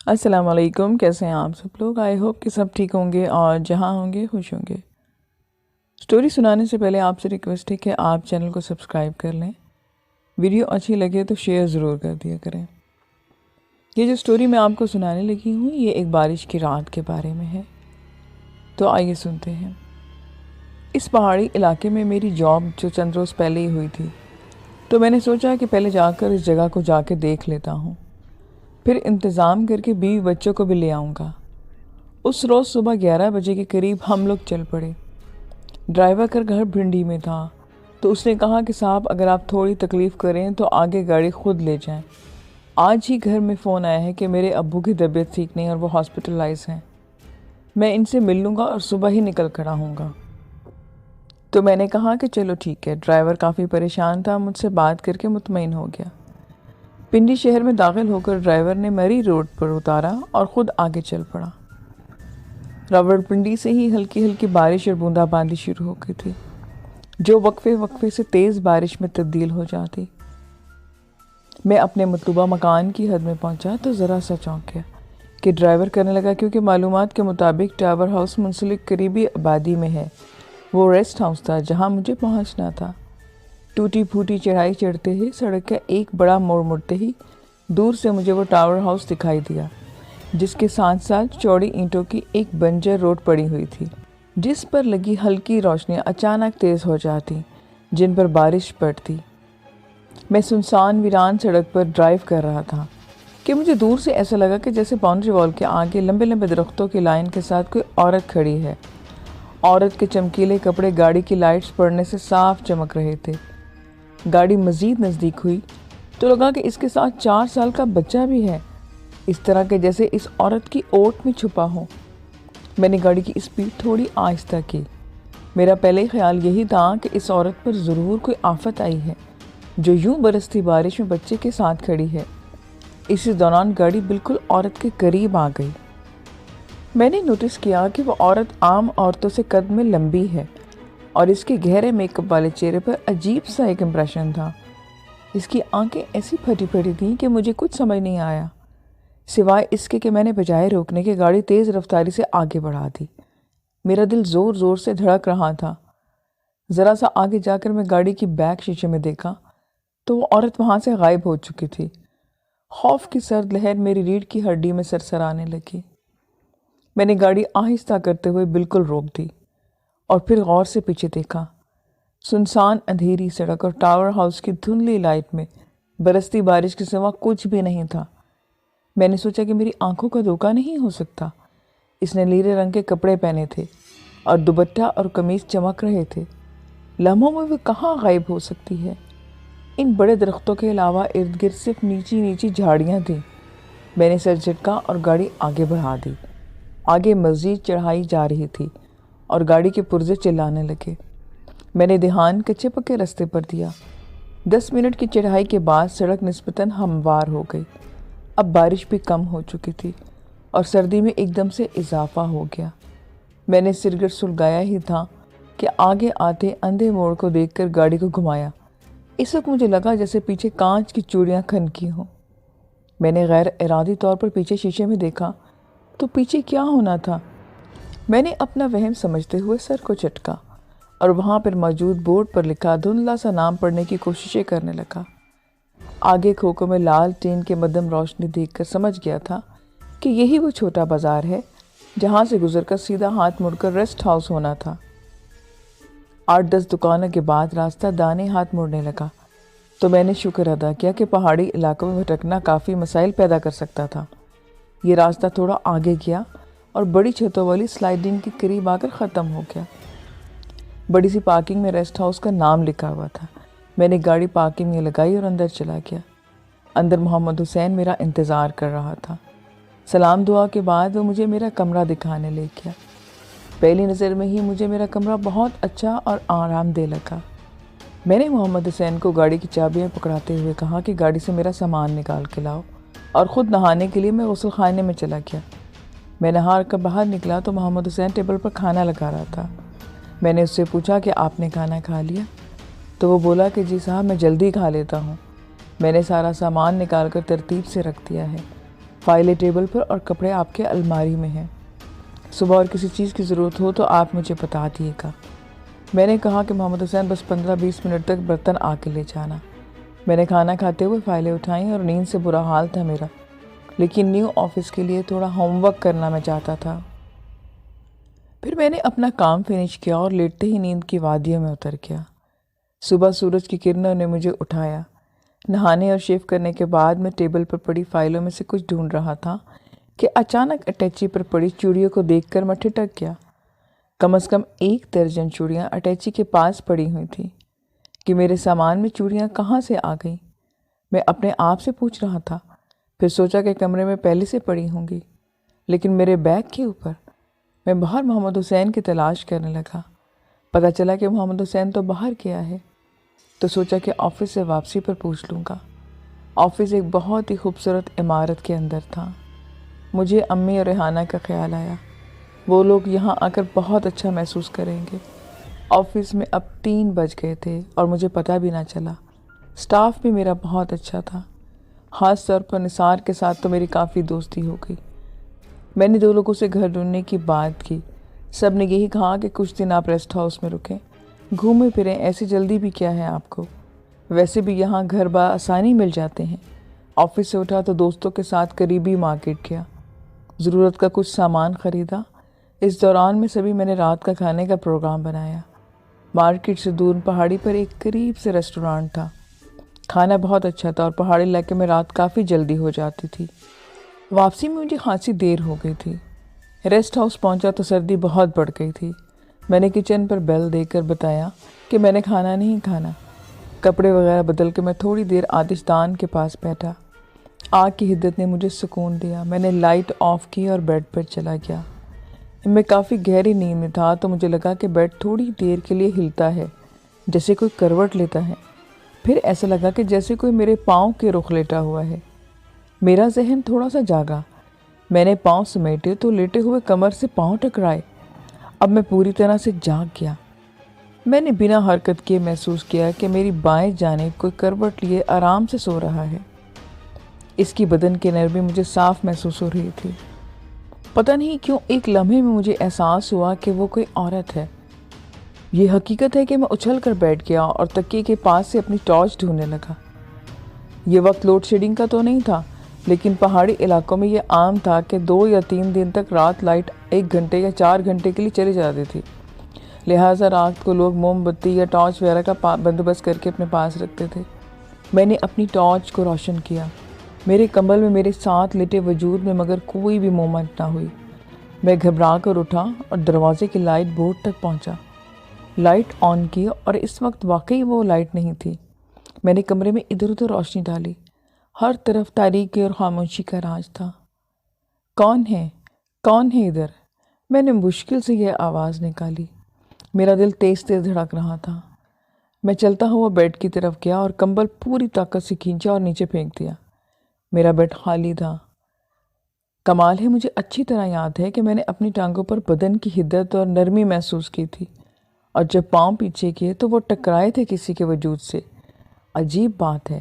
السلام علیکم، کیسے ہیں آپ سب لوگ؟ آئی ہوپ کہ سب ٹھیک ہوں گے اور جہاں ہوں گے خوش ہوں گے۔ سٹوری سنانے سے پہلے آپ سے ریکویسٹ ہے کہ آپ چینل کو سبسکرائب کر لیں، ویڈیو اچھی لگے تو شیئر ضرور کر دیا کریں۔ یہ جو سٹوری میں آپ کو سنانے لگی ہوں یہ ایک بارش کی رات کے بارے میں ہے، تو آئیے سنتے ہیں۔ اس پہاڑی علاقے میں میری جاب جو چند روز پہلے ہی ہوئی تھی، تو میں نے سوچا کہ پہلے جا کر اس جگہ کو جا کے دیکھ لیتا ہوں، پھر انتظام کر کے بیوی بچوں کو بھی لے آؤں گا۔ اس روز صبح 11 بجے کے قریب ہم لوگ چل پڑے۔ ڈرائیور کا گھر بھنڈی میں تھا، تو اس نے کہا کہ صاحب اگر آپ تھوڑی تکلیف کریں تو آگے گاڑی خود لے جائیں۔ آج ہی گھر میں فون آیا ہے کہ میرے ابو کی طبیعت ٹھیک نہیں اور وہ ہاسپٹلائز ہیں۔ میں ان سے مل لوں گا اور صبح ہی نکل کر آؤں گا۔ تو میں نے کہا کہ چلو ٹھیک ہے۔ ڈرائیور کافی پریشان تھا، مجھ سے بات کر کے مطمئن ہو گیا۔ پنڈی شہر میں داخل ہو کر ڈرائیور نے مری روڈ پر اتارا اور خود آگے چل پڑا۔ راولپنڈی سے ہی ہلکی ہلکی بارش اور بوندا باندی شروع ہو گئی تھی، جو وقفے وقفے سے تیز بارش میں تبدیل ہو جاتی۔ میں اپنے مطلوبہ مکان کی حد میں پہنچا تو ذرا سا چونک گیا کہ ڈرائیور کرنے لگا، کیونکہ معلومات کے مطابق ٹاور ہاؤس منسلک قریبی آبادی میں ہے۔ وہ ریسٹ ہاؤس تھا جہاں مجھے پہنچنا تھا۔ ٹوٹی پھوٹی چڑھائی چڑھتے ہی سڑک کا ایک بڑا موڑ مڑتے ہی دور سے مجھے وہ ٹاور ہاؤس دکھائی دیا، جس کے ساتھ ساتھ چوڑی اینٹوں کی ایک بنجر روڈ پڑی ہوئی تھی، جس پر لگی ہلکی روشنیاں اچانک تیز ہو جاتی جن پر بارش پڑتی۔ میں سنسان ویران سڑک پر ڈرائیو کر رہا تھا کہ مجھے دور سے ایسا لگا کہ جیسے باؤنڈری وال کے آگے لمبے لمبے درختوں کی لائن کے ساتھ کوئی عورت کھڑی ہے۔ عورت کے چمکیلے کپڑے گاڑی کی لائٹس پڑنے سے صاف چمک رہے تھے۔ گاڑی مزید نزدیک ہوئی تو لگا کہ اس کے ساتھ 4 سال کا بچہ بھی ہے، اس طرح کہ جیسے اس عورت کی اوٹ میں چھپا ہو۔ میں نے گاڑی کی اسپیڈ تھوڑی آہستہ کی۔ میرا پہلے خیال یہی تھا کہ اس عورت پر ضرور کوئی آفت آئی ہے، جو یوں برستی بارش میں بچے کے ساتھ کھڑی ہے۔ اسی دوران گاڑی بالکل عورت کے قریب آ گئی۔ میں نے نوٹس کیا کہ وہ عورت عام عورتوں سے قد میں لمبی ہے، اور اس کے گہرے میک اپ والے چہرے پر عجیب سا ایک امپریشن تھا۔ اس کی آنکھیں ایسی پھٹی پھٹی تھیں کہ مجھے کچھ سمجھ نہیں آیا، سوائے اس کے کہ میں نے بجائے روکنے کے گاڑی تیز رفتاری سے آگے بڑھا دی۔ میرا دل زور زور سے دھڑک رہا تھا۔ ذرا سا آگے جا کر میں گاڑی کی بیک شیشے میں دیکھا تو وہ عورت وہاں سے غائب ہو چکی تھی۔ خوف کی سرد لہر میری ریڑھ کی ہڈی میں سرسرانے لگی۔ میں نے گاڑی آہستہ کرتے ہوئے بالکل روک دی اور پھر غور سے پیچھے دیکھا۔ سنسان اندھیری سڑک اور ٹاور ہاؤس کی دھندلی لائٹ میں برستی بارش کے سوا کچھ بھی نہیں تھا۔ میں نے سوچا کہ میری آنکھوں کا دھوکا نہیں ہو سکتا۔ اس نے نیلے رنگ کے کپڑے پہنے تھے اور دوپٹہ اور قمیض چمک رہے تھے۔ لمحوں میں وہ کہاں غائب ہو سکتی ہے؟ ان بڑے درختوں کے علاوہ ارد گرد صرف نیچی نیچی جھاڑیاں تھیں۔ میں نے سر جھٹکا اور گاڑی آگے بڑھا دی۔ آگے مزید چڑھائی جا رہی تھی اور گاڑی کے پرزے چلانے لگے۔ میں نے دھیان کچے پکے رستے پر دیا۔ 10 منٹ کی چڑھائی کے بعد سڑک نسبتاً ہموار ہو گئی۔ اب بارش بھی کم ہو چکی تھی اور سردی میں ایک دم سے اضافہ ہو گیا۔ میں نے سرگر سلگایا ہی تھا کہ آگے آتے اندھے موڑ کو دیکھ کر گاڑی کو گھمایا۔ اس وقت مجھے لگا جیسے پیچھے کانچ کی چوڑیاں کھنکی ہوں۔ میں نے غیر ارادی طور پر پیچھے شیشے میں دیکھا تو پیچھے کیا ہونا تھا؟ میں نے اپنا وہم سمجھتے ہوئے سر کو چٹکا اور وہاں پر موجود بورڈ پر لکھا دھندلا سا نام پڑھنے کی کوششیں کرنے لگا۔ آگے کھوکھوں میں لال ٹین کے مدھم روشنی دیکھ کر سمجھ گیا تھا کہ یہی وہ چھوٹا بازار ہے جہاں سے گزر کر سیدھا ہاتھ مڑ کر ریسٹ ہاؤس ہونا تھا۔ 8-10 دکانوں کے بعد راستہ دانے ہاتھ مڑنے لگا، تو میں نے شکر ادا کیا کہ پہاڑی علاقوں میں بھٹکنا کافی مسائل پیدا کر سکتا تھا۔ یہ راستہ تھوڑا آگے گیا اور بڑی چھتوں والی سلائڈنگ کے قریب آ کر ختم ہو گیا۔ بڑی سی پارکنگ میں ریسٹ ہاؤس کا نام لکھا ہوا تھا۔ میں نے گاڑی پارکنگ میں لگائی اور اندر چلا گیا۔ اندر محمد حسین میرا انتظار کر رہا تھا۔ سلام دعا کے بعد وہ مجھے میرا کمرہ دکھانے لے گیا۔ پہلی نظر میں ہی مجھے میرا کمرہ بہت اچھا اور آرام دہ لگا۔ میں نے محمد حسین کو گاڑی کی چابیاں پکڑاتے ہوئے کہا کہ گاڑی سے میرا سامان نکال کے لاؤ، اور خود نہانے کے لیے میں غسل خانے میں چلا گیا۔ میں نہا کر باہر نکلا تو محمد حسین ٹیبل پر کھانا لگا رہا تھا۔ میں نے اس سے پوچھا کہ آپ نے کھانا کھا لیا؟ تو وہ بولا کہ جی صاحب میں جلدی کھا لیتا ہوں، میں نے سارا سامان نکال کر ترتیب سے رکھ دیا ہے۔ فائلیں ٹیبل پر اور کپڑے آپ کے الماری میں ہیں۔ صبح اور کسی چیز کی ضرورت ہو تو آپ مجھے بتا دیے گا۔ میں نے کہا کہ محمد حسین بس 15-20 منٹ تک برتن آ کے لے جانا۔ میں نے کھانا کھاتے ہوئے فائلیں اٹھائیں اور نیند سے برا حال تھا میرا، لیکن نیو آفس کے لیے تھوڑا ہوم ورک کرنا میں چاہتا تھا۔ پھر میں نے اپنا کام فنش کیا اور لیٹتے ہی نیند کی وادیوں میں اتر گیا۔ صبح سورج کی کرنوں نے مجھے اٹھایا۔ نہانے اور شیو کرنے کے بعد میں ٹیبل پر پڑی فائلوں میں سے کچھ ڈھونڈ رہا تھا کہ اچانک اٹیچی پر پڑی چوڑیوں کو دیکھ کر میں ٹھٹک گیا۔ کم از کم 1 درجن چوڑیاں اٹیچی کے پاس پڑی ہوئی تھیں کہ میرے سامان میں چوڑیاں کہاں سے آ گئیں، میں اپنے آپ سے پوچھ رہا تھا۔ پھر سوچا کہ کمرے میں پہلے سے پڑی ہوں گی، لیکن میرے بیگ کے اوپر۔ میں باہر محمد حسین کی تلاش کرنے لگا۔ پتہ چلا کہ محمد حسین تو باہر گیا ہے، تو سوچا کہ آفس سے واپسی پر پوچھ لوں گا۔ آفس ایک بہت ہی خوبصورت عمارت کے اندر تھا۔ مجھے امی اور ریحانہ کا خیال آیا، وہ لوگ یہاں آ کر بہت اچھا محسوس کریں گے۔ آفس میں اب 3 بج گئے تھے اور مجھے پتہ بھی نہ چلا۔ سٹاف بھی میرا بہت اچھا تھا، خاص طور پر نثار کے ساتھ تو میری کافی دوستی ہو گئی۔ میں نے 2 لوگوں سے گھر ڈھونڈنے کی بات کی، سب نے یہی کہا کہ کچھ دن آپ ریسٹ ہاؤس میں رکیں، گھومیں پھریں، ایسی جلدی بھی کیا ہے آپ کو، ویسے بھی یہاں گھر بآسانی مل جاتے ہیں۔ آفس سے اٹھا تو دوستوں کے ساتھ قریبی مارکیٹ گیا، ضرورت کا کچھ سامان خریدا۔ اس دوران میں نے رات کا کھانے کا پروگرام بنایا۔ مارکیٹ سے دور پہاڑی پر ایک قریب سے ریسٹورانٹ تھا، کھانا بہت اچھا تھا اور پہاڑی علاقے میں رات کافی جلدی ہو جاتی تھی۔ واپسی میں مجھے خاصی دیر ہو گئی تھی۔ ریسٹ ہاؤس پہنچا تو سردی بہت بڑھ گئی تھی۔ میں نے کچن پر بیل دے کر بتایا کہ میں نے کھانا نہیں کھانا۔ کپڑے وغیرہ بدل کے میں تھوڑی دیر آتش دان کے پاس بیٹھا۔ آگ کی حدت نے مجھے سکون دیا۔ میں نے لائٹ آف کی اور بیڈ پر چلا گیا۔ میں کافی گہری نیند میں تھا تو مجھے لگا کہ بیڈ تھوڑی دیر کے لیے ہلتا ہے، جیسے کوئی کروٹ لیتا ہے۔ پھر ایسا لگا کہ جیسے کوئی میرے پاؤں کے رخ لیٹا ہوا ہے۔ میرا ذہن تھوڑا سا جاگا۔ میں نے پاؤں سمیٹے تو لیٹے ہوئے کمر سے پاؤں ٹکرائے۔ اب میں پوری طرح سے جاگ گیا۔ میں نے بنا حرکت کیے محسوس کیا کہ میری بائیں جانب کوئی کروٹ لیے آرام سے سو رہا ہے۔ اس کی بدن کی نرمی مجھے صاف محسوس ہو رہی تھی۔ پتہ نہیں کیوں ایک لمحے میں مجھے احساس ہوا کہ وہ کوئی عورت ہے۔ یہ حقیقت ہے کہ میں اچھل کر بیٹھ گیا اور تکیے کے پاس سے اپنی ٹارچ ڈھونڈنے لگا۔ یہ وقت لوڈ شیڈنگ کا تو نہیں تھا، لیکن پہاڑی علاقوں میں یہ عام تھا کہ 2 یا 3 دن تک رات لائٹ 1 گھنٹے یا 4 گھنٹے کے لیے چلی جاتی تھی۔ لہٰذا رات کو لوگ موم بتی یا ٹارچ وغیرہ کا بندوبست کر کے اپنے پاس رکھتے تھے۔ میں نے اپنی ٹارچ کو روشن کیا۔ میرے کمبل میں میرے ساتھ لیٹے وجود میں مگر کوئی بھی مومنٹ نہ ہوئی۔ میں گھبرا کر اٹھا اور دروازے کی لائٹ بورڈ تک پہنچا۔ لائٹ آن کی اور اس وقت واقعی وہ لائٹ نہیں تھی۔ میں نے کمرے میں ادھر ادھر روشنی ڈالی، ہر طرف تاریکی اور خاموشی کا راج تھا۔ کون ہے ادھر؟ میں نے مشکل سے یہ آواز نکالی۔ میرا دل تیز تیز دھڑک رہا تھا۔ میں چلتا ہوا بیڈ کی طرف گیا اور کمبل پوری طاقت سے کھینچا اور نیچے پھینک دیا۔ میرا بیڈ خالی تھا۔ کمال ہے، مجھے اچھی طرح یاد ہے کہ میں نے اپنی ٹانگوں پر بدن کی حدت اور نرمی محسوس کی تھی، اور جب پاؤں پیچھے کیے تو وہ ٹکرائے تھے کسی کے وجود سے۔ عجیب بات ہے۔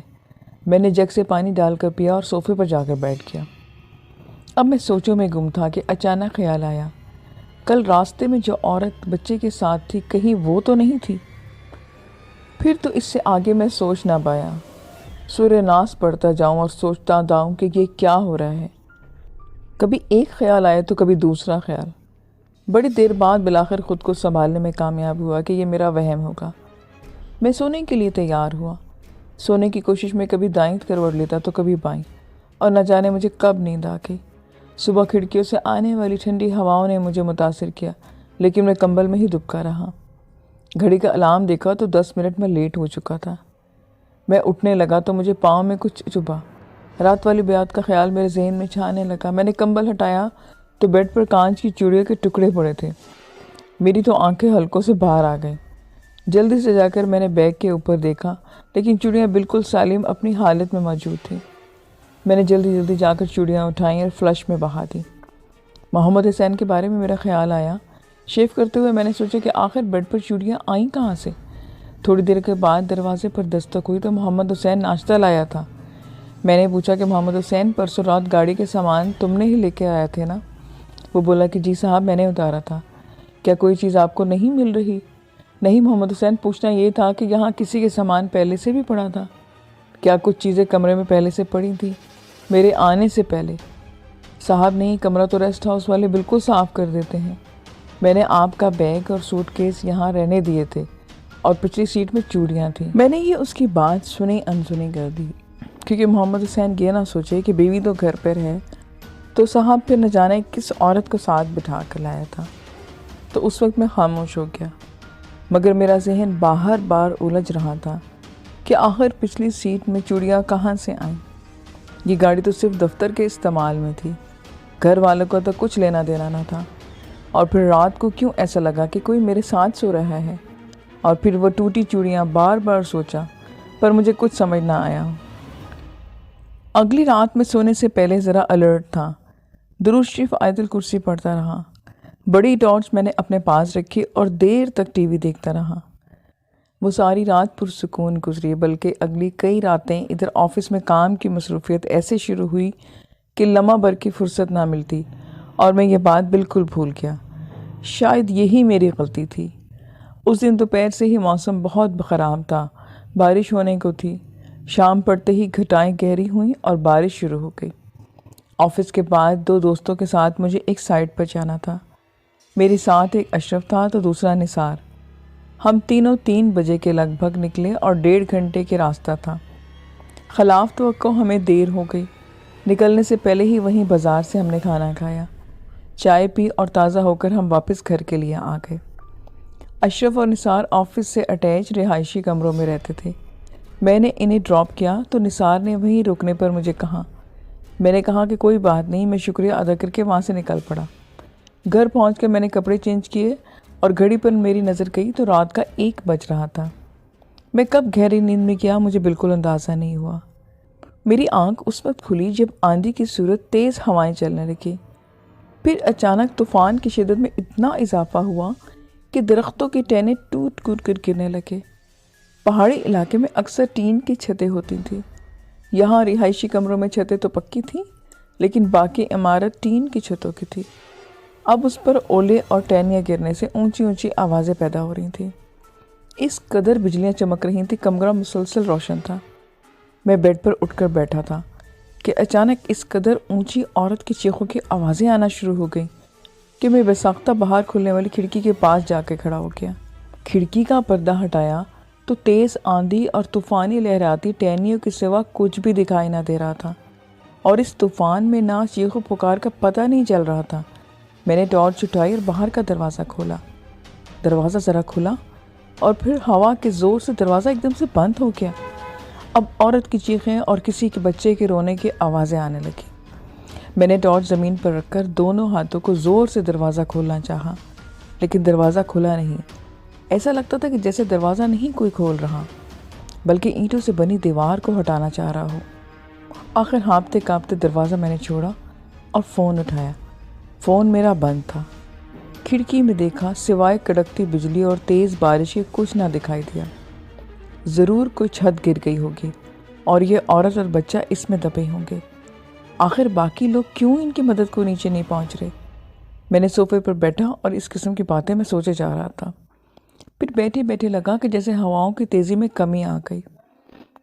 میں نے جگ سے پانی ڈال کر پیا اور صوفے پر جا کر بیٹھ گیا۔ اب میں سوچوں میں گم تھا کہ اچانک خیال آیا، کل راستے میں جو عورت بچے کے ساتھ تھی کہیں وہ تو نہیں تھی؟ پھر تو اس سے آگے میں سوچ نہ پایا۔ سورہ ناس پڑھتا جاؤں اور سوچتا جاؤں کہ یہ کیا ہو رہا ہے۔ کبھی ایک خیال آئے تو کبھی دوسرا خیال۔ بڑی دیر بعد بالآخر خود کو سنبھالنے میں کامیاب ہوا کہ یہ میرا وہم ہوگا۔ میں سونے کے لیے تیار ہوا۔ سونے کی کوشش میں کبھی دائیں کروٹ لیتا تو کبھی بائیں، اور نہ جانے مجھے کب نیند آ گئی۔ صبح کھڑکیوں سے آنے والی ٹھنڈی ہواؤں نے مجھے متاثر کیا، لیکن میں کمبل میں ہی دبکا رہا۔ گھڑی کا الارم دیکھا تو 10 منٹ میں لیٹ ہو چکا تھا۔ میں اٹھنے لگا تو مجھے پاؤں میں کچھ چبھا۔ رات والی بات کا خیال میرے ذہن میں چھانے لگا۔ میں نے کمبل ہٹایا تو بیڈ پر کانچ کی چوڑیوں کے ٹکڑے پڑے تھے۔ میری تو آنکھیں حلقوں سے باہر آ گئیں۔ جلدی سے جا کر میں نے بیگ کے اوپر دیکھا، لیکن چوڑیاں بالکل سالم اپنی حالت میں موجود تھیں۔ میں نے جلدی جا کر چوڑیاں اٹھائیں اور فلش میں بہا دیں۔ محمد حسین کے بارے میں میرا خیال آیا۔ شیو کرتے ہوئے میں نے سوچا کہ آخر بیڈ پر چوڑیاں آئیں کہاں سے؟ تھوڑی دیر کے بعد دروازے پر دستک ہوئی تو محمد حسین ناشتہ لایا تھا۔ میں نے پوچھا کہ محمد حسین پرسوں رات گاڑی کے سامان تم نے ہی لے کے آیا تھے نا؟ وہ بولا کہ جی صاحب میں نے اتارا تھا۔ کیا کوئی چیز آپ کو نہیں مل رہی؟ نہیں محمد حسین، پوچھنا یہ تھا کہ یہاں کسی کے سامان پہلے سے بھی پڑا تھا؟ کیا کچھ چیزیں کمرے میں پہلے سے پڑی تھیں میرے آنے سے پہلے؟ صاحب نہیں، کمرہ تو ریسٹ ہاؤس والے بالکل صاف کر دیتے ہیں۔ میں نے آپ کا بیگ اور سوٹ کیس یہاں رہنے دیے تھے اور پچھلی سیٹ میں چوڑیاں تھیں۔ میں نے یہ اس کی بات سنی انسنی کر دی، کیونکہ محمد حسین یہ نہ سوچے کہ بیوی تو گھر پر ہے، تو صاحب پھر نہ جانے کس عورت کو ساتھ بٹھا کر لایا تھا۔ تو اس وقت میں خاموش ہو گیا، مگر میرا ذہن باہر بار الجھ رہا تھا کہ آخر پچھلی سیٹ میں چوڑیاں کہاں سے آئیں؟ یہ گاڑی تو صرف دفتر کے استعمال میں تھی، گھر والوں کو تو کچھ لینا دینا نہ تھا۔ اور پھر رات کو کیوں ایسا لگا کہ کوئی میرے ساتھ سو رہا ہے؟ اور پھر وہ ٹوٹی چوڑیاں بار بار سوچا، پر مجھے کچھ سمجھ نہ آیا۔ اگلی رات میں سونے سے پہلے ذرا الرٹ تھا، درود شریف آیت الکرسی پڑھتا رہا۔ بڑی ٹارچ میں نے اپنے پاس رکھی اور دیر تک ٹی وی دیکھتا رہا۔ وہ ساری رات پرسکون گزری، بلکہ اگلی کئی راتیں ادھر آفس میں کام کی مصروفیت ایسے شروع ہوئی کہ لمحہ بھر کی فرصت نہ ملتی، اور میں یہ بات بالکل بھول گیا۔ شاید یہی میری غلطی تھی۔ اس دن دوپہر سے ہی موسم بہت خراب تھا، بارش ہونے کو تھی۔ شام پڑتے ہی گھٹائیں گہری ہوئیں اور بارش شروع ہو گئی۔ آفس کے بعد 2 دوستوں کے ساتھ مجھے ایک سائٹ پر جانا تھا۔ میرے ساتھ ایک اشرف تھا تو دوسرا نثار۔ ہم تینوں 3 بجے کے لگ بھگ نکلے اور 1.5 گھنٹے کے راستہ تھا۔ خلاف توقع ہمیں دیر ہو گئی۔ نکلنے سے پہلے ہی وہیں بازار سے ہم نے کھانا کھایا، چائے پی اور تازہ ہو کر ہم واپس گھر کے لیے آ گئے۔ اشرف اور نثار آفس سے اٹیچ رہائشی کمروں میں رہتے تھے۔ میں نے انہیں ڈراپ کیا تو نثار نے وہیں رکنے پر مجھے کہا۔ میں نے کہا کہ کوئی بات نہیں، میں شکریہ ادا کر کے وہاں سے نکل پڑا۔ گھر پہنچ کر میں نے کپڑے چینج کیے اور گھڑی پر میری نظر گئی تو رات کا 1 بج رہا تھا۔ میں کب گہری نیند میں گیا مجھے بالکل اندازہ نہیں ہوا۔ میری آنکھ اس وقت کھلی جب آندھی کی صورت تیز ہوائیں چلنے لگی۔ پھر اچانک طوفان کی شدت میں اتنا اضافہ ہوا کہ درختوں کی ٹہنیں ٹوٹ ٹوٹ کر گرنے لگے۔ پہاڑی علاقے میں اکثر ٹین کی چھتیں ہوتی تھیں، یہاں رہائشی کمروں میں چھتیں تو پکی تھیں، لیکن باقی عمارت ٹین کی چھتوں کی تھی۔ اب اس پر اولے اور ٹہنیاں گرنے سے اونچی اونچی آوازیں پیدا ہو رہی تھیں۔ اس قدر بجلیاں چمک رہی تھیں، کمرہ مسلسل روشن تھا۔ میں بیڈ پر اٹھ کر بیٹھا تھا کہ اچانک اس قدر اونچی عورت کی چیخوں کی آوازیں آنا شروع ہو گئیں کہ میں بساختہ باہر کھلنے والی کھڑکی کے پاس جا کے کھڑا ہو گیا۔ کھڑکی کا پردہ ہٹایا تو تیز آندھی اور طوفانی لہراتی ٹہنیوں کے سوا کچھ بھی دکھائی نہ دے رہا تھا، اور اس طوفان میں نہ چیخ و پکار کا پتہ نہیں چل رہا تھا۔ میں نے ٹارچ اٹھائی اور باہر کا دروازہ کھولا۔ دروازہ ذرا کھلا اور پھر ہوا کے زور سے دروازہ ایک دم سے بند ہو گیا۔ اب عورت کی چیخیں اور کسی کے بچے کے رونے کی آوازیں آنے لگی۔ میں نے ٹارچ زمین پر رکھ کر دونوں ہاتھوں کو زور سے دروازہ کھولنا چاہا، لیکن دروازہ کھلا نہیں۔ ایسا لگتا تھا کہ جیسے دروازہ نہیں کوئی کھول رہا، بلکہ اینٹوں سے بنی دیوار کو ہٹانا چاہ رہا ہو۔ آخر ہانپتے کانپتے دروازہ میں نے چھوڑا اور فون اٹھایا۔ فون میرا بند تھا۔ کھڑکی میں دیکھا، سوائے کڑکتی بجلی اور تیز بارش کے کچھ نہ دکھائی دیا۔ ضرور کوئی چھت گر گئی ہوگی اور یہ عورت اور بچہ اس میں دبے ہوں گے۔ آخر باقی لوگ کیوں ان کی مدد کو نیچے نہیں پہنچ رہے؟ میں نے صوفے پر بیٹھا اور اس قسم کی باتیں میں سوچے جا رہا تھا۔ پھر بیٹھے بیٹھے لگا کہ جیسے ہواؤں کی تیزی میں کمی آ گئی،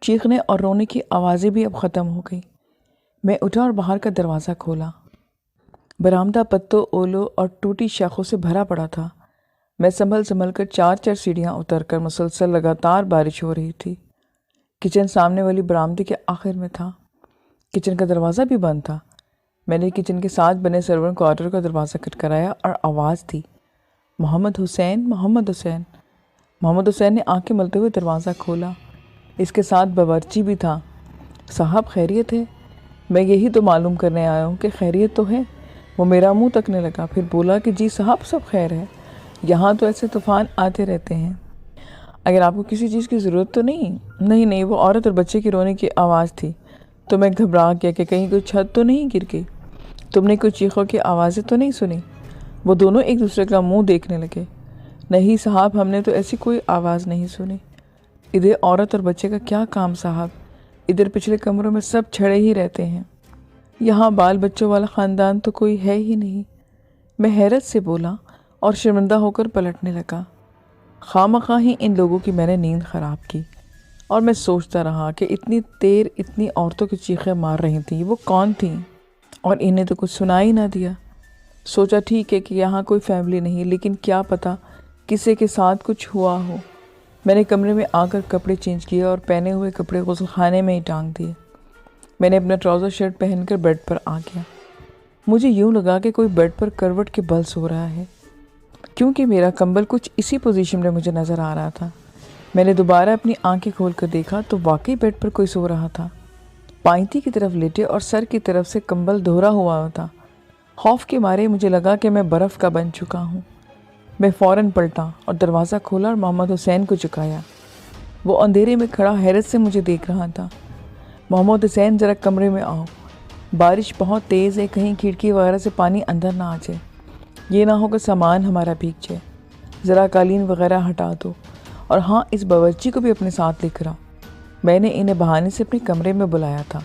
چیخنے اور رونے کی آوازیں بھی اب ختم ہو گئی۔ میں اٹھا اور باہر کا دروازہ کھولا۔ برآمدہ پتوں، اولوں اور ٹوٹی شاخوں سے بھرا پڑا تھا۔ میں سنبھل کر 4 سیڑھیاں اتر کر مسلسل لگاتار بارش ہو رہی تھی۔ کچن سامنے والی برآمدے کے آخر میں تھا۔ کچن کا دروازہ بھی بند تھا۔ میں نے کچن کے ساتھ بنے سرور کوارٹر کا دروازہ کھٹکھلایا اور آواز تھی، محمد حسین، محمد حسین۔ محمد حسین نے آنکھیں ملتے ہوئے دروازہ کھولا۔ اس کے ساتھ باورچی بھی تھا۔ صاحب خیریت ہے؟ میں یہی تو معلوم کرنے آیا ہوں کہ خیریت تو ہے۔ وہ میرا منہ تکنے لگا، پھر بولا کہ جی صاحب سب خیر ہے، یہاں تو ایسے طوفان آتے رہتے ہیں۔ اگر آپ کو کسی چیز کی ضرورت تو نہیں؟ نہیں، وہ عورت اور بچے کی رونے کی آواز تھی تو میں گھبرا گیا کہ کہیں کوئی چھت تو نہیں گر گئی۔ تم نے کوئی چیخوں کی آوازیں تو نہیں سنی؟ وہ دونوں ایک دوسرے کا منہ دیکھنے لگے۔ نہیں صاحب، ہم نے تو ایسی کوئی آواز نہیں سنی۔ ادھر عورت اور بچے کا کیا کام صاحب؟ ادھر پچھلے کمروں میں سب چھڑے ہی رہتے ہیں، یہاں بال بچوں والا خاندان تو کوئی ہے ہی نہیں۔ میں حیرت سے بولا اور شرمندہ ہو کر پلٹنے لگا۔ خواہ ہی ان لوگوں کی میں نے نیند خراب کی، اور میں سوچتا رہا کہ اتنی دیر اتنی عورتوں کی چیخیں مار رہی تھیں، وہ کون تھیں؟ اور انہیں تو کچھ سنا ہی نہ دیا۔ سوچا ٹھیک ہے کہ یہاں کوئی فیملی نہیں، لیکن کیا پتا کسی کے ساتھ کچھ ہوا ہو۔ میں نے کمرے میں آ کر کپڑے چینج کیے اور پہنے ہوئے کپڑے غسل خانے میں ہی ٹانگ دیے۔ میں نے اپنا ٹراؤزر شرٹ پہن کر بیڈ پر آ گیا۔ مجھے یوں لگا کہ کوئی بیڈ پر کروٹ کے بل سو رہا ہے، کیونکہ میرا کمبل کچھ اسی پوزیشن میں مجھے نظر آ رہا تھا۔ میں نے دوبارہ اپنی آنکھیں کھول کر دیکھا تو واقعی بیڈ پر کوئی سو رہا تھا، پائنتی کی طرف لیٹے اور سر کی طرف سے کمبل دھورا ہوا تھا۔ خوف کے مارے مجھے لگا کہ میں برف کا بن چکا ہوں۔ میں فوراً پلٹا اور دروازہ کھولا اور محمد حسین کو چکایا۔ وہ اندھیرے میں کھڑا حیرت سے مجھے دیکھ رہا تھا۔ محمد حسین ذرا کمرے میں آؤ، بارش بہت تیز ہے، کہیں کھڑکی وغیرہ سے پانی اندر نہ آ جائے، یہ نہ ہو کہ سامان ہمارا بھیگ جائے، ذرا قالین وغیرہ ہٹا دو، اور ہاں اس باورچی کو بھی اپنے ساتھ لے کر آؤ۔ میں نے انہیں بہانے سے اپنے کمرے میں بلایا تھا۔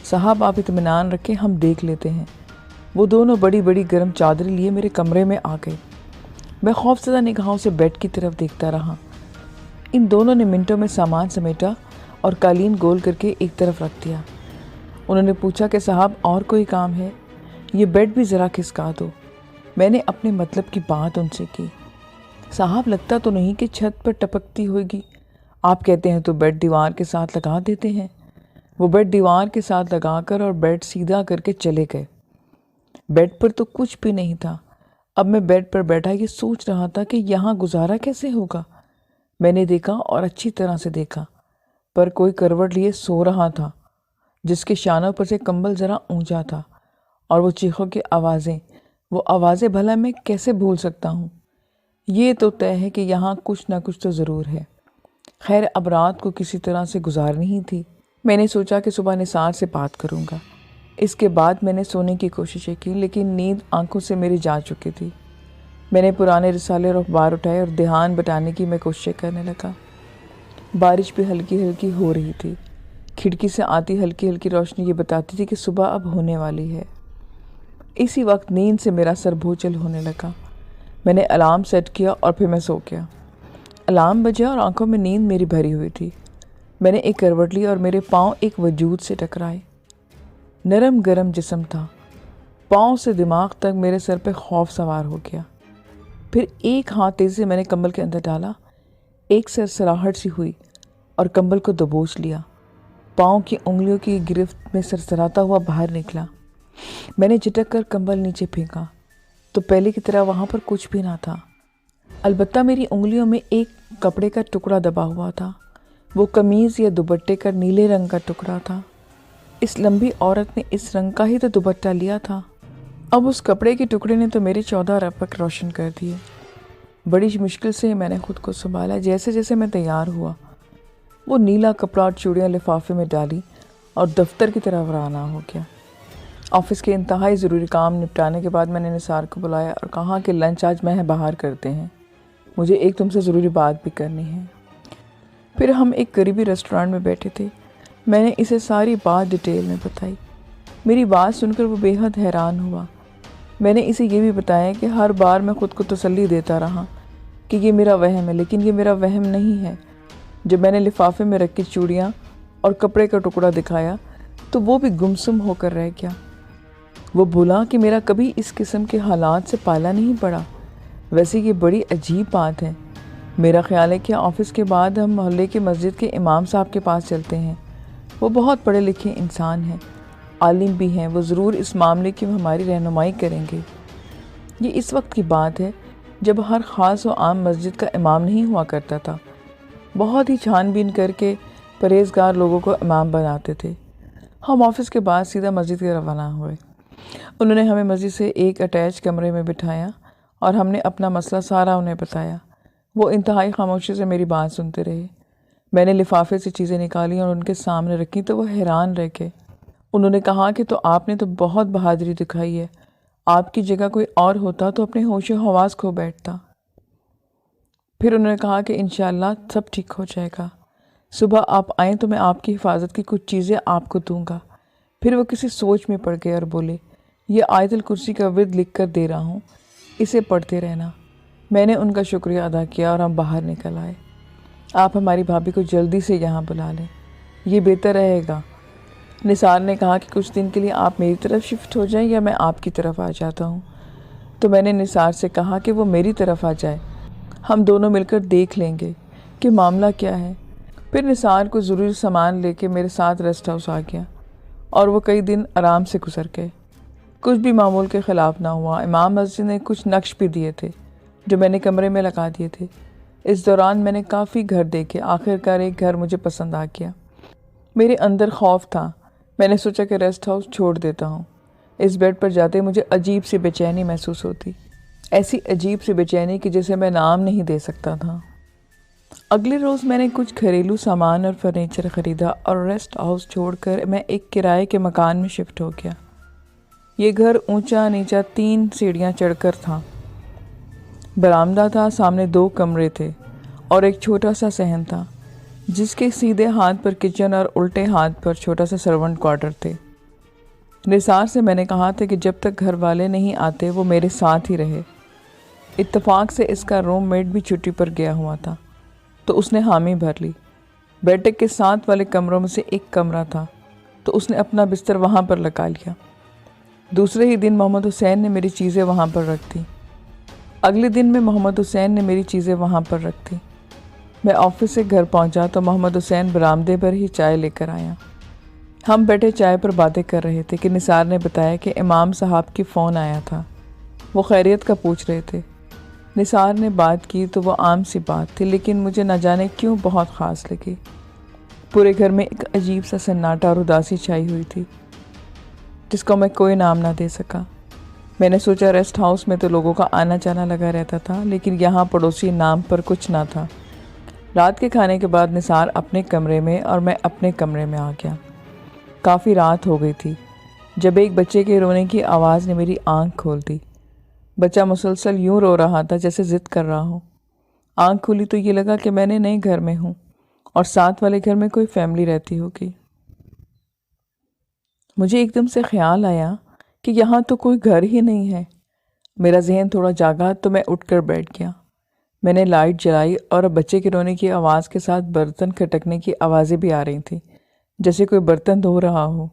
صاحب آپ اطمینان رکھیں، ہم دیکھ لیتے ہیں۔ وہ دونوں بڑی بڑی گرم چادریں لیے میرے کمرے میں آ گئے۔ میں خوفزدہ نگاہوں سے بیڈ کی طرف دیکھتا رہا۔ ان دونوں نے منٹوں میں سامان سمیٹا اور قالین گول کر کے ایک طرف رکھ دیا۔ انہوں نے پوچھا کہ صاحب اور کوئی کام ہے؟ یہ بیڈ بھی ذرا کھسکا دو۔ میں نے اپنے مطلب کی بات ان سے کی۔ صاحب لگتا تو نہیں کہ چھت پر ٹپکتی ہوگی، آپ کہتے ہیں تو بیڈ دیوار کے ساتھ لگا دیتے ہیں۔ وہ بیڈ دیوار کے ساتھ لگا کر اور بیڈ سیدھا کر کے چلے گئے۔ بیڈ پر تو کچھ بھی نہیں تھا۔ اب میں بیڈ پر بیٹھا یہ سوچ رہا تھا کہ یہاں گزارا کیسے ہوگا۔ میں نے دیکھا اور اچھی طرح سے دیکھا، پر کوئی کروٹ لیے سو رہا تھا، جس کے شانوں پر سے کمبل ذرا اونچا تھا، اور وہ چیخوں کی آوازیں، وہ آوازیں بھلا میں کیسے بھول سکتا ہوں؟ یہ تو طے ہے کہ یہاں کچھ نہ کچھ تو ضرور ہے۔ خیر اب رات کو کسی طرح سے گزارنی ہی تھی۔ میں نے سوچا کہ صبح نثار سے بات کروں گا۔ اس کے بعد میں نے سونے کی کوششیں کی، لیکن نیند آنکھوں سے میری جا چکی تھی۔ میں نے پرانے رسالے اور اخبار اٹھائے اور دھیان بٹانے کی میں کوششیں کرنے لگا۔ بارش بھی ہلکی ہلکی ہو رہی تھی۔ کھڑکی سے آتی ہلکی ہلکی روشنی یہ بتاتی تھی کہ صبح اب ہونے والی ہے۔ اسی وقت نیند سے میرا سر بھوچل ہونے لگا۔ میں نے الارم سیٹ کیا اور پھر میں سو گیا۔ الارم بجا اور آنکھوں میں نیند میری بھری ہوئی تھی۔ میں نے ایک کروٹ لی اور میرے پاؤں ایک وجود سے ٹکرائے۔ نرم گرم جسم تھا، پاؤں سے دماغ تک میرے سر پہ خوف سوار ہو گیا۔ پھر ایک ہاتھ تیزی سے میں نے کمبل کے اندر ڈالا، ایک سرسراہٹ سی ہوئی اور کمبل کو دبوچ لیا۔ پاؤں کی انگلیوں کی گرفت میں سرسراتا ہوا باہر نکلا۔ میں نے جھٹک کر کمبل نیچے پھینکا تو پہلے کی طرح وہاں پر کچھ بھی نہ تھا، البتہ میری انگلیوں میں ایک کپڑے کا ٹکڑا دبا ہوا تھا۔ وہ قمیض یا دوپٹے کا نیلے رنگ کا ٹکڑا تھا۔ اس لمبی عورت نے اس رنگ کا ہی تو دوپٹہ لیا تھا۔ اب اس کپڑے کے ٹکڑے نے تو میرے 14 رپک روشن کر دیے۔ بڑی مشکل سے میں نے خود کو سنبھالا۔ جیسے جیسے میں تیار ہوا، وہ نیلا کپڑا اور چوڑیاں لفافے میں ڈالی اور دفتر کی طرف روانہ ہو گیا۔ آفس کے انتہائی ضروری کام نپٹانے کے بعد میں نے نثار کو بلایا اور کہا کہ لنچ آج میں باہر کرتے ہیں، مجھے ایک تم سے ضروری بات بھی کرنی ہے۔ پھر ہم ایک قریبی ریسٹورانٹ میں بیٹھے تھے۔ میں نے اسے ساری بات ڈیٹیل میں بتائی۔ میری بات سن کر وہ بے حد حیران ہوا۔ میں نے اسے یہ بھی بتایا کہ ہر بار میں خود کو تسلی دیتا رہا کہ یہ میرا وہم ہے، لیکن یہ میرا وہم نہیں ہے۔ جب میں نے لفافے میں رکھی چوڑیاں اور کپڑے کا ٹکڑا دکھایا تو وہ بھی گمسم ہو کر رہ گیا۔ وہ بولا کہ میرا کبھی اس قسم کے حالات سے پالا نہیں پڑا۔ ویسے یہ بڑی عجیب بات ہے۔ میرا خیال ہے کہ آفس کے بعد ہم محلے کے مسجد کے امام صاحب کے پاس چلتے ہیں۔ وہ بہت پڑھے لکھے انسان ہیں، عالم بھی ہیں، وہ ضرور اس معاملے کی ہماری رہنمائی کریں گے۔ یہ اس وقت کی بات ہے جب ہر خاص و عام مسجد کا امام نہیں ہوا کرتا تھا۔ بہت ہی چھان بین کر کے پرہیزگار لوگوں کو امام بناتے تھے۔ ہم آفس کے بعد سیدھا مسجد کے روانہ ہوئے۔ انہوں نے ہمیں مسجد سے ایک اٹیچ کمرے میں بٹھایا اور ہم نے اپنا مسئلہ سارا انہیں بتایا۔ وہ انتہائی خاموشی سے میری بات سنتے رہے۔ میں نے لفافے سے چیزیں نکالی اور ان کے سامنے رکھی تو وہ حیران رہ گئے۔ انہوں نے کہا کہ تو آپ نے تو بہت بہادری دکھائی ہے، آپ کی جگہ کوئی اور ہوتا تو اپنے ہوش و حواس کھو بیٹھتا۔ پھر انہوں نے کہا کہ انشاءاللہ سب ٹھیک ہو جائے گا، صبح آپ آئیں تو میں آپ کی حفاظت کی کچھ چیزیں آپ کو دوں گا۔ پھر وہ کسی سوچ میں پڑ گئے اور بولے، یہ آیت الکرسی کا ورد لکھ کر دے رہا ہوں، اسے پڑھتے رہنا۔ میں نے ان کا شکریہ ادا کیا اور ہم باہر نکل آئے۔ آپ ہماری بھابھی کو جلدی سے یہاں بلا لیں، یہ بہتر رہے گا۔ نثار نے کہا کہ کچھ دن کے لیے آپ میری طرف شفٹ ہو جائیں یا میں آپ کی طرف آ جاتا ہوں۔ تو میں نے نثار سے کہا کہ وہ میری طرف آ جائے، ہم دونوں مل کر دیکھ لیں گے کہ معاملہ کیا ہے۔ پھر نثار کو ضروری سامان لے کے میرے ساتھ ریسٹ ہاؤس آ گیا اور وہ کئی دن آرام سے گزر گئے۔ کچھ بھی معمول کے خلاف نہ ہوا۔ امام مسجد نے کچھ نقش بھی دیے تھے جو میں نے کمرے میں لگا دیے تھے۔ اس دوران میں نے کافی گھر دیکھے، آخر کار ایک گھر مجھے پسند آ گیا۔ میرے اندر خوف تھا، میں نے سوچا کہ ریسٹ ہاؤس چھوڑ دیتا ہوں۔ اس بیڈ پر جاتے مجھے عجیب سی بے چینی محسوس ہوتی، ایسی عجیب سی بے چینی کہ جسے میں نام نہیں دے سکتا تھا۔ اگلے روز میں نے کچھ گھریلو سامان اور فرنیچر خریدا اور ریسٹ ہاؤس چھوڑ کر میں ایک کرائے کے مکان میں شفٹ ہو گیا۔ یہ گھر اونچا نیچا 3 سیڑھیاں چڑھ کر تھا۔ برآمدہ تھا، سامنے 2 کمرے تھے اور ایک چھوٹا سا صحن تھا جس کے سیدھے ہاتھ پر کچن اور الٹے ہاتھ پر چھوٹا سا سرونٹ کوارٹر تھے۔ نثار سے میں نے کہا تھا کہ جب تک گھر والے نہیں آتے وہ میرے ساتھ ہی رہے۔ اتفاق سے اس کا روم میٹ بھی چھٹی پر گیا ہوا تھا تو اس نے حامی بھر لی۔ بیٹھک کے ساتھ والے کمروں میں سے ایک کمرہ تھا تو اس نے اپنا بستر وہاں پر لگا لیا۔ دوسرے ہی دن محمد حسین نے میری چیزیں وہاں پر رکھ دیں۔ اگلے دن میں محمد حسین نے میری چیزیں وہاں پر رکھ دیں۔ میں آفس سے گھر پہنچا تو محمد حسین برآمدے پر ہی چائے لے کر آیا۔ ہم بیٹھے چائے پر باتیں کر رہے تھے کہ نثار نے بتایا کہ امام صاحب کی فون آیا تھا، وہ خیریت کا پوچھ رہے تھے۔ نثار نے بات کی تو وہ عام سی بات تھی، لیکن مجھے نہ جانے کیوں بہت خاص لگی۔ پورے گھر میں ایک عجیب سا سناٹا اور اداسی چھائی ہوئی تھی جس کو میں کوئی نام نہ دے سکا۔ میں نے سوچا ریسٹ ہاؤس میں تو لوگوں کا آنا جانا لگا رہتا تھا، لیکن یہاں پڑوسی نام پر کچھ نہ تھا۔ رات کے کھانے کے بعد نثار اپنے کمرے میں اور میں اپنے کمرے میں آ گیا۔ کافی رات ہو گئی تھی جب ایک بچے کے رونے کی آواز نے میری آنکھ کھول دی۔ بچہ مسلسل یوں رو رہا تھا جیسے ضد کر رہا ہو۔ آنکھ کھولی تو یہ لگا کہ میں نے نئے گھر میں ہوں اور ساتھ والے گھر میں کوئی فیملی رہتی ہوگی۔ مجھے ایک دم سے خیال آیا کہ یہاں تو کوئی گھر ہی نہیں ہے۔ میرا ذہن تھوڑا جاگا تو میں اٹھ کر بیٹھ گیا۔ میں نے لائٹ جلائی اور بچے کے رونے کی آواز کے ساتھ برتن کھٹکنے کی آوازیں بھی آ رہی تھیں جیسے کوئی برتن دھو رہا ہو۔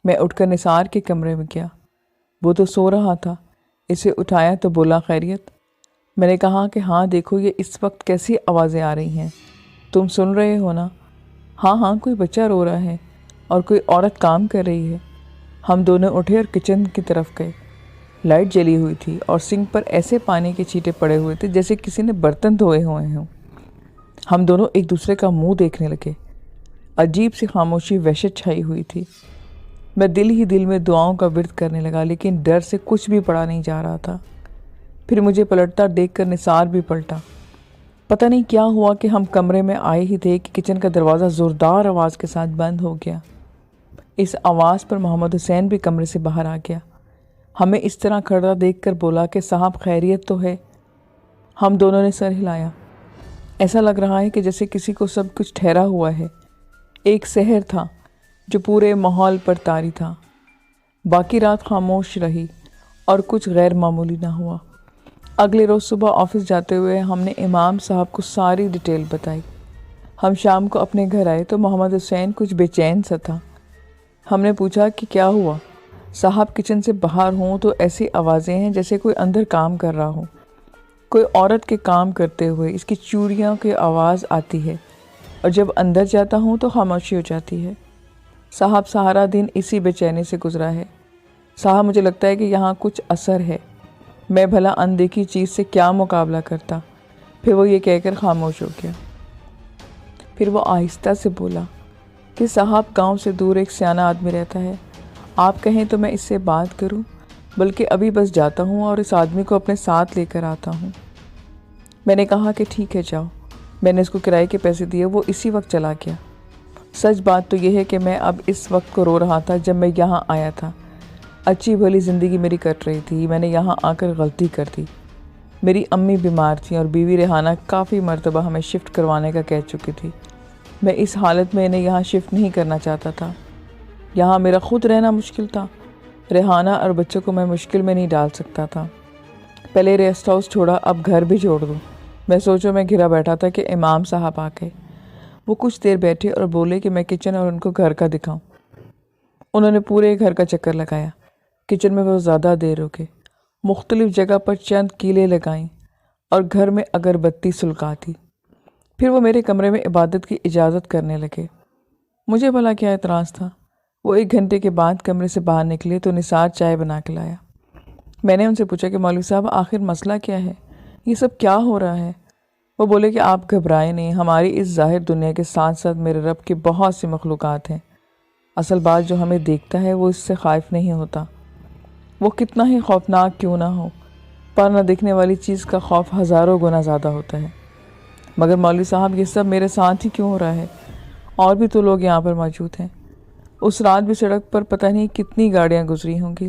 میں اٹھ کر نثار کے کمرے میں گیا، وہ تو سو رہا تھا۔ اسے اٹھایا تو بولا، خیریت؟ میں نے کہا کہ ہاں دیکھو یہ اس وقت کیسی آوازیں آ رہی ہیں، تم سن رہے ہو نا؟ ہاں ہاں، کوئی بچہ رو رہا ہے اور کوئی عورت کام کر رہی ہے۔ ہم دونوں اٹھے اور کچن کی طرف گئے۔ لائٹ جلی ہوئی تھی اور سنک پر ایسے پانی کے چھینٹے پڑے ہوئے تھے جیسے کسی نے برتن دھوئے ہوئے ہوں۔ ہم دونوں ایک دوسرے کا منہ دیکھنے لگے۔ عجیب سی خاموشی وحشت چھائی ہوئی تھی۔ میں دل ہی دل میں دعاؤں کا ورد کرنے لگا، لیکن ڈر سے کچھ بھی پڑھا نہیں جا رہا تھا۔ پھر مجھے پلٹتا دیکھ کر نثار بھی پلٹا۔ پتہ نہیں کیا ہوا کہ ہم کمرے میں آئے ہی تھے کہ کچن کا دروازہ زوردار آواز کے ساتھ بند ہو گیا۔ اس آواز پر محمد حسین بھی کمرے سے باہر آ گیا۔ ہمیں اس طرح کھڑا دیکھ کر بولا کہ صاحب خیریت تو ہے؟ ہم دونوں نے سر ہلایا۔ ایسا لگ رہا ہے کہ جیسے کسی کو سب کچھ ٹھہرا ہوا ہے۔ ایک سحر تھا جو پورے ماحول پر طاری تھا۔ باقی رات خاموش رہی اور کچھ غیر معمولی نہ ہوا۔ اگلے روز صبح آفس جاتے ہوئے ہم نے امام صاحب کو ساری ڈیٹیل بتائی۔ ہم شام کو اپنے گھر آئے تو محمد حسین کچھ بے چین سا تھا۔ ہم نے پوچھا کہ کیا ہوا؟ صاحب کچن سے باہر ہوں تو ایسی آوازیں ہیں جیسے کوئی اندر کام کر رہا ہو، کوئی عورت کے کام کرتے ہوئے اس کی چوڑیوں کی آواز آتی ہے، اور جب اندر جاتا ہوں تو خاموشی ہو جاتی ہے۔ صاحب سارا دن اسی بے چینی سے گزرا ہے۔ صاحب مجھے لگتا ہے کہ یہاں کچھ اثر ہے، میں بھلا اندیکھی چیز سے کیا مقابلہ کرتا۔ پھر وہ یہ کہہ کر خاموش ہو گیا۔ پھر وہ آہستہ سے بولا کہ صاحب گاؤں سے دور ایک سیانہ آدمی رہتا ہے، آپ کہیں تو میں اس سے بات کروں، بلکہ ابھی بس جاتا ہوں اور اس آدمی کو اپنے ساتھ لے کر آتا ہوں۔ میں نے کہا کہ ٹھیک ہے جاؤ۔ میں نے اس کو کرائے کے پیسے دیے، وہ اسی وقت چلا گیا۔ سچ بات تو یہ ہے کہ میں اب اس وقت کو رو رہا تھا جب میں یہاں آیا تھا۔ اچھی بھلی زندگی میری کٹ رہی تھی، میں نے یہاں آ کر غلطی کر دی۔ میری امی بیمار تھیں اور بیوی ریحانہ کافی مرتبہ ہمیں شفٹ کروانے کا کہہ چکی تھی۔ میں اس حالت میں انہیں یہاں شفٹ نہیں کرنا چاہتا تھا۔ یہاں میرا خود رہنا مشکل تھا۔ ریحانہ اور بچوں کو میں مشکل میں نہیں ڈال سکتا تھا۔ پہلے ریسٹ ہاؤس چھوڑا، اب گھر بھی جوڑ دوں۔ میں سوچوں میں گھرا بیٹھا تھا کہ امام صاحب آ گئے۔ وہ کچھ دیر بیٹھے اور بولے کہ میں کچن اور ان کو گھر کا دکھاؤں۔ انہوں نے پورے گھر کا چکر لگایا۔ کچن میں وہ زیادہ دیر رکے، مختلف جگہ پر چند کیلیں لگائیں اور گھر میں اگربتی سلگاتی۔ پھر وہ میرے کمرے میں عبادت کی اجازت کرنے لگے۔ مجھے بھلا کیا اعتراض تھا؟ وہ 1 گھنٹے کے بعد کمرے سے باہر نکلے تو نثار چائے بنا کے لایا۔ میں نے ان سے پوچھا کہ مولوی صاحب آخر مسئلہ کیا ہے؟ یہ سب کیا ہو رہا ہے؟ وہ بولے کہ آپ گھبرائیں نہیں، ہماری اس ظاہر دنیا کے ساتھ ساتھ میرے رب کی بہت سی مخلوقات ہیں۔ اصل بات جو ہمیں دیکھتا ہے وہ اس سے خائف نہیں ہوتا، وہ کتنا ہی خوفناک کیوں نہ ہو، پر نہ دیکھنے والی چیز کا خوف ہزاروں گنا زیادہ ہوتا ہے۔ مگر مولوی صاحب یہ سب میرے ساتھ ہی کیوں ہو رہا ہے؟ اور بھی تو لوگ یہاں پر موجود ہیں۔ اس رات بھی سڑک پر پتہ نہیں کتنی گاڑیاں گزری ہوں گی،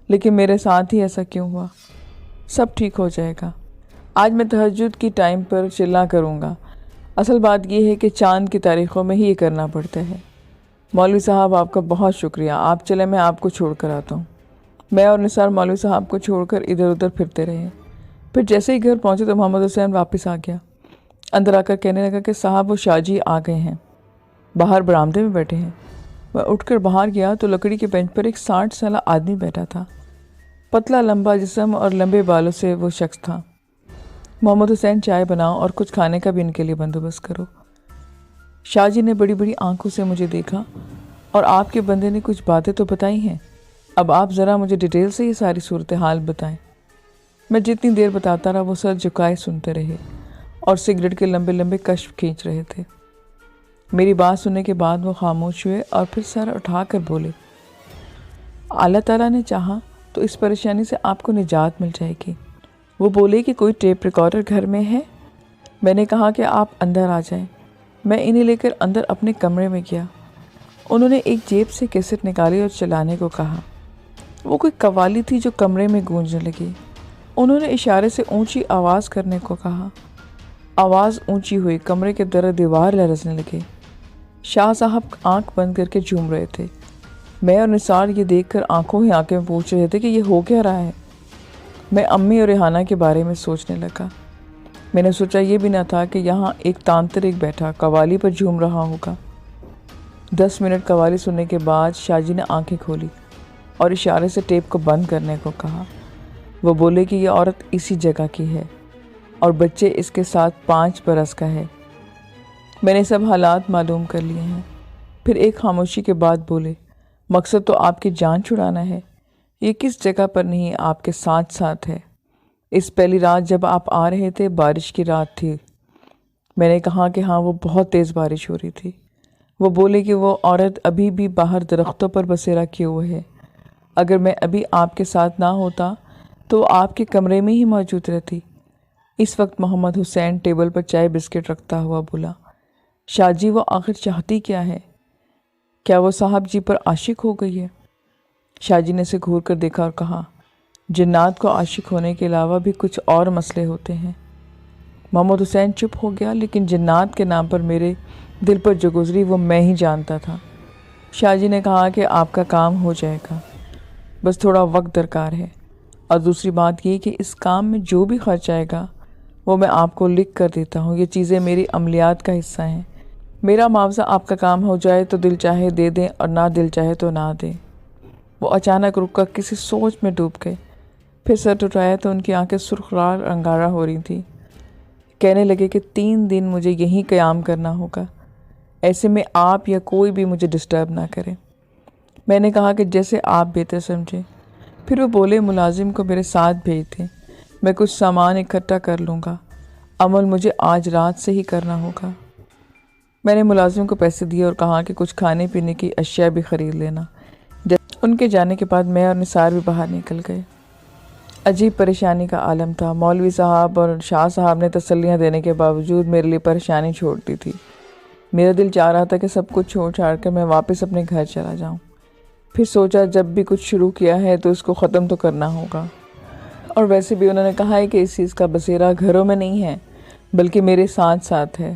لیکن میرے ساتھ ہی ایسا کیوں ہوا؟ سب ٹھیک ہو جائے گا۔ آج میں تہجد کی ٹائم پر چلا کروں گا۔ اصل بات یہ ہے کہ چاند کی تاریخوں میں ہی یہ کرنا پڑتا ہے۔ مولوی صاحب آپ کا بہت شکریہ، آپ چلے میں آپ کو چھوڑ کر آتا ہوں۔ میں اور نثار مولوی صاحب کو چھوڑ کر ادھر ادھر پھرتے رہے۔ پھر جیسے ہی گھر پہنچے تو محمد حسین واپس آ گیا۔ اندر آ کر کہنے لگا کہ صاحب وہ شاہ جی آ گئے ہیں، باہر برآمدے میں بیٹھے ہیں۔ میں اٹھ کر باہر گیا تو لکڑی کے بینچ پر ایک 60 سالہ آدمی بیٹھا تھا۔ پتلا لمبا جسم اور لمبے بالوں سے وہ شخص تھا۔ محمد حسین چائے بناؤ اور کچھ کھانے کا بھی ان کے لیے بندوبست کرو۔ شاہ جی نے بڑی بڑی آنکھوں سے مجھے دیکھا اور آپ کے بندے نے کچھ باتیں تو بتائی ہیں، اب آپ ذرا مجھے ڈیٹیل سے یہ ساری صورتحال بتائیں۔ میں جتنی دیر بتاتا رہا وہ سر جھکائے سنتے رہے اور سگریٹ کے لمبے لمبے کشف کھینچ رہے تھے۔ میری بات سننے کے بعد وہ خاموش ہوئے اور پھر سر اٹھا کر بولے، اللہ تعالیٰ نے چاہا تو اس پریشانی سے آپ کو نجات مل جائے گی۔ وہ بولے کہ کوئی ٹیپ ریکارڈر گھر میں ہے؟ میں نے کہا کہ آپ اندر آ جائیں۔ میں انہیں لے کر اندر اپنے کمرے میں گیا۔ انہوں نے ایک جیب سے کیسٹ نکالی اور چلانے کو کہا۔ وہ کوئی قوالی تھی جو کمرے میں گونجنے لگی۔ انہوں نے اشارے سے اونچی آواز کرنے کو کہا۔ آواز اونچی ہوئی، کمرے کے در دیوار لرزنے لگے۔ شاہ صاحب آنکھ بند کر کے جھوم رہے تھے۔ میں اور نثار یہ دیکھ کر آنکھوں ہی آنکھیں پوچھ رہے تھے کہ یہ ہو کیا رہا ہے۔ میں امی اور ریحانہ کے بارے میں سوچنے لگا۔ میں نے سوچا یہ بھی نہ تھا کہ یہاں ایک تانترک بیٹھا قوالی پر جھوم رہا ہوگا۔ 10 منٹ قوالی سننے کے بعد شاہ جی نے آنکھیں کھولی اور اشارے سے ٹیپ کو بند کرنے کو کہا۔ وہ بولے کہ یہ عورت اسی جگہ کی ہے اور بچے اس کے ساتھ 5 برس کا ہے۔ میں نے سب حالات معلوم کر لیے ہیں۔ پھر ایک خاموشی کے بعد بولے، مقصد تو آپ کی جان چھڑانا ہے، یہ کس جگہ پر نہیں آپ کے ساتھ ساتھ ہے؟ اس پہلی رات جب آپ آ رہے تھے بارش کی رات تھی۔ میں نے کہا کہ ہاں وہ بہت تیز بارش ہو رہی تھی۔ وہ بولے کہ وہ عورت ابھی بھی باہر درختوں پر بسیرا کیے ہوئے ہے، اگر میں ابھی آپ کے ساتھ نہ ہوتا تو وہ آپ کے کمرے میں ہی موجود رہتی۔ اس وقت محمد حسین ٹیبل پر چائے بسکٹ رکھتا ہوا بولا، شاہ جی وہ آخر چاہتی کیا ہے؟ کیا وہ صاحب جی پر عاشق ہو گئی ہے؟ شاہ جی نے اسے گھور کر دیکھا اور کہا، جنات کو عاشق ہونے کے علاوہ بھی کچھ اور مسئلے ہوتے ہیں۔ محمد حسین چپ ہو گیا، لیکن جنات کے نام پر میرے دل پر جو گزری وہ میں ہی جانتا تھا۔ شاہ جی نے کہا کہ آپ کا کام ہو جائے گا، بس تھوڑا وقت درکار ہے، اور دوسری بات یہ کہ اس کام میں جو بھی خرچ آئے گا وہ میں آپ کو لکھ کر دیتا ہوں۔ یہ چیزیں میری عملیات کا حصہ ہیں۔ میرا معاوضہ آپ کا کام ہو جائے تو دل چاہے دے دیں اور نہ دل چاہے تو نہ دیں۔ وہ اچانک رک کر کسی سوچ میں ڈوب گئے، پھر سر اٹھایا تو ان کی آنکھیں سرخ رار انگارہ ہو رہی تھیں۔ کہنے لگے کہ 3 دن مجھے یہیں قیام کرنا ہوگا، ایسے میں آپ یا کوئی بھی مجھے ڈسٹرب نہ کرے۔ میں نے کہا کہ جیسے آپ بہتر سمجھیں۔ پھر وہ بولے، ملازم کو میرے ساتھ بھیج دیں، میں کچھ سامان اکٹھا کر لوں گا، عمل مجھے آج رات سے ہی کرنا ہوگا۔ میں نے ملازم کو پیسے دیے اور کہا کہ کچھ کھانے پینے کی اشیاء بھی خرید لینا۔ ان کے جانے کے بعد میں اور نثار بھی باہر نکل گئے۔ عجیب پریشانی کا عالم تھا۔ مولوی صاحب اور شاہ صاحب نے تسلیاں دینے کے باوجود میرے لیے پریشانی چھوڑ دی تھی۔ میرا دل چاہ رہا تھا کہ سب کچھ چھوڑ چھاڑ کر میں واپس اپنے گھر چلا جاؤں۔ پھر سوچا جب بھی کچھ شروع کیا ہے تو اس کو ختم تو کرنا ہوگا، اور ویسے بھی انہوں نے کہا ہے کہ اس چیز کا بسیرا گھروں میں نہیں ہے بلکہ میرے ساتھ ساتھ ہے۔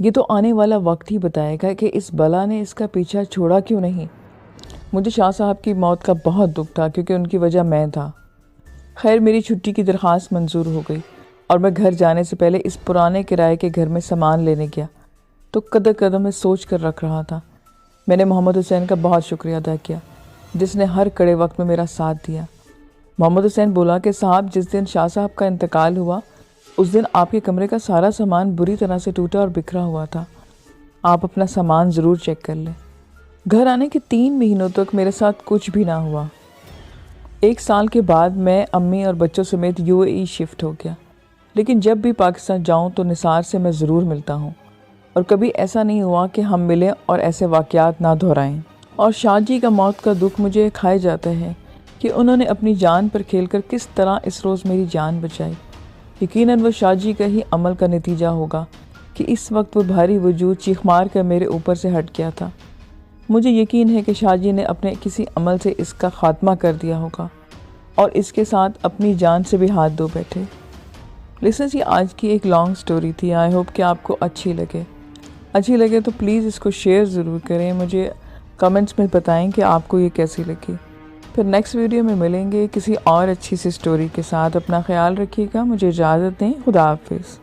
یہ تو آنے والا وقت ہی بتائے گا کہ اس بلا نے اس کا پیچھا چھوڑا کیوں نہیں۔ مجھے شاہ صاحب کی موت کا بہت دکھ تھا کیونکہ ان کی وجہ میں تھا۔ خیر میری چھٹی کی درخواست منظور ہو گئی اور میں گھر جانے سے پہلے اس پرانے کرائے کے گھر میں سامان لینے گیا تو قدم قدم میں سوچ کر رکھ رہا تھا۔ میں نے محمد حسین کا بہت شکریہ ادا کیا جس نے ہر کڑے وقت میں میرا ساتھ دیا۔ محمد حسین بولا کہ صاحب جس دن شاہ صاحب کا انتقال ہوا اس دن آپ کے کمرے کا سارا سامان بری طرح سے ٹوٹا اور بکھرا ہوا تھا۔ آپ اپنا سامان ضرور چیک کر لیں۔ گھر آنے کے 3 مہینوں تک میرے ساتھ کچھ بھی نہ ہوا۔ 1 سال کے بعد میں امی اور بچوں سمیت UAE شفٹ ہو گیا، لیکن جب بھی پاکستان جاؤں تو نثار سے میں ضرور ملتا ہوں اور کبھی ایسا نہیں ہوا کہ ہم ملیں اور ایسے واقعات نہ دہرائیں۔ اور شاہ جی کا موت کا دکھ مجھے کھائے جاتا ہے کہ انہوں نے اپنی جان پر کھیل کر کس طرح اس روز میری جان بچائی۔ یقیناً وہ شاہ جی کا ہی عمل کا نتیجہ ہوگا کہ اس وقت وہ بھاری وجود چیخ مار کر میرے اوپر سے ہٹ گیا تھا۔ مجھے یقین ہے کہ شاہ جی نے اپنے کسی عمل سے اس کا خاتمہ کر دیا ہوگا اور اس کے ساتھ اپنی جان سے بھی ہاتھ دھو بیٹھے۔ لسنرز، یہ آج کی ایک لانگ سٹوری تھی۔ آئی ہوپ کہ آپ کو اچھی لگے تو پلیز اس کو شیئر ضرور کریں۔ مجھے کمنٹس میں بتائیں کہ آپ کو یہ کیسی لگی۔ پھر نیکسٹ ویڈیو میں ملیں گے کسی اور اچھی سی سٹوری کے ساتھ۔ اپنا خیال رکھیے گا۔ مجھے اجازت دیں۔ خدا حافظ۔